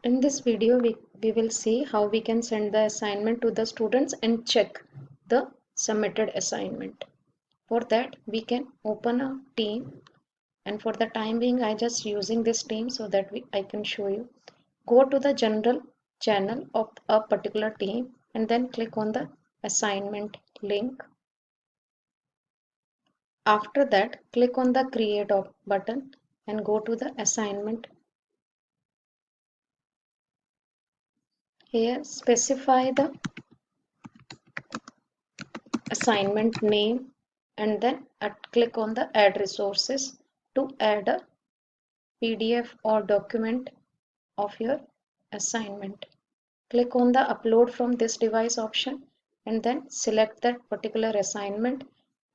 In this video, we will see how we can send the assignment to the students and check the submitted assignment. For that, we can open a team, and for the time being, I just using this team so that I can show you. Go to the general channel of a particular team and then click on the assignment link. After that, click on the create button and go to the assignment. Here, specify the assignment name and then click on the add resources to add a PDF or document of your assignment. Click on the upload from this device option and then select that particular assignment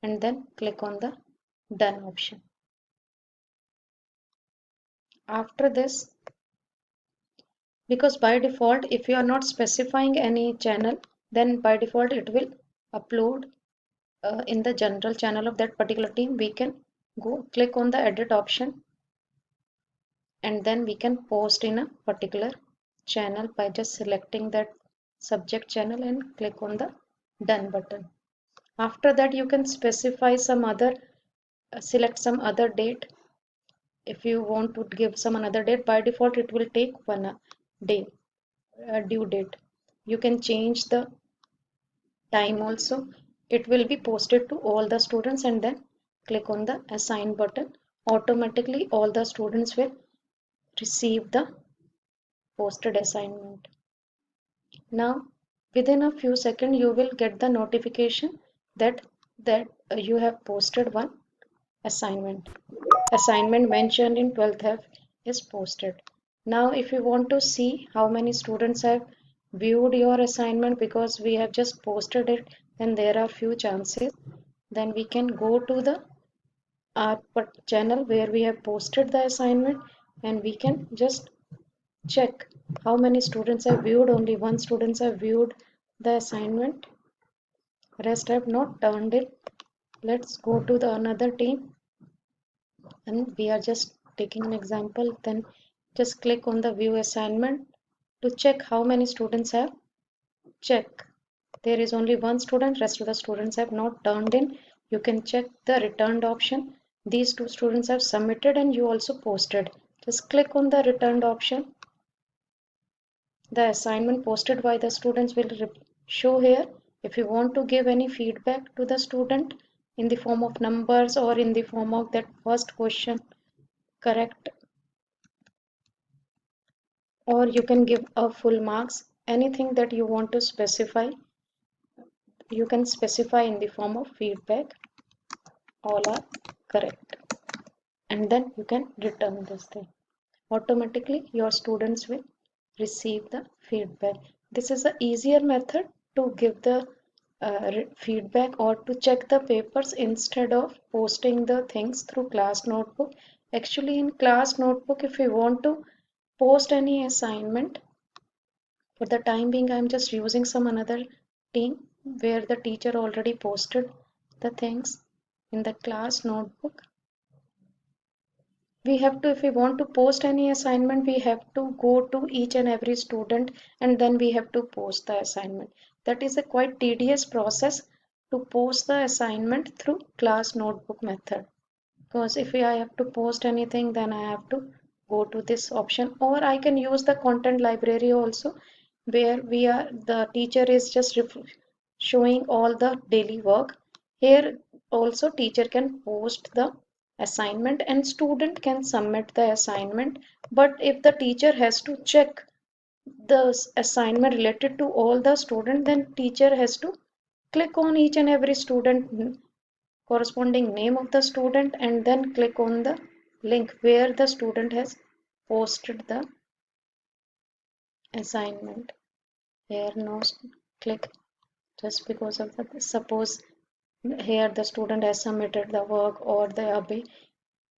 and then click on the done option. After this, because by default if you are not specifying any channel, then by default it will upload in the general channel of that particular team. We can go click on the edit option and then we can post in a particular channel by just selecting that subject channel and click on the done button. After that, you can specify some other select some other date. If you want to give some another date, by default it will take one day due date. You can change the time also. It will be posted to all the students and then click on the assign button. Automatically all the students will receive the posted assignment. Now within a few seconds you will get the notification that you have posted one assignment. Assignment mentioned in 12th F is posted. Now if you want to see how many students have viewed your assignment, because we have just posted it, then there are few chances. Then we can go to the our channel where we have posted the assignment and we can just check how many students have viewed. Only one student have viewed the assignment, rest have not turned it. Let's go to the another team and we are just taking an example. Then just click on the view assignment to check how many students have checked. There is only one student, rest of the students have not turned in. You can check the returned option. These two students have submitted and you also posted. Just click on the returned option. The assignment posted by the students will show here. If you want to give any feedback to the student in the form of numbers or in the form of that first question correct, or you can give a full marks, anything that you want to specify, you can specify in the form of feedback. All are correct, and then you can return this thing. Automatically your students will receive the feedback. This is an easier method to give the feedback or to check the papers instead of posting the things through class notebook. Actually in class notebook, if you want to post any assignment, for the time being I'm just using some another team where the teacher already posted the things in the class notebook. We have to, if we want to post any assignment, we have to go to each and every student and then we have to post the assignment. That is a quite tedious process to post the assignment through class notebook method. Because if I have to post anything, then I have to go to this option, or I can use the content library also, where the teacher is just showing all the daily work. Here also teacher can post the assignment and student can submit the assignment. But if the teacher has to check the assignment related to all the student, then teacher has to click on each and every student corresponding name of the student and then click on the link where the student has posted the assignment. Here no click, just because of the suppose here the student has submitted the work or the obey.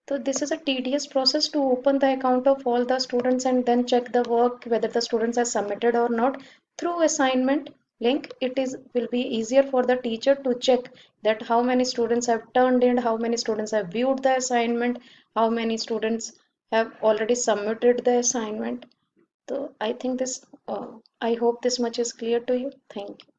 So this is a tedious process to open the account of all the students and then check the work whether the students have submitted or not. Through assignment link, it is will be easier for the teacher to check that how many students have turned in, how many students have viewed the assignment, how many students have already submitted the assignment. So I think this, I hope this much is clear to you. Thank you.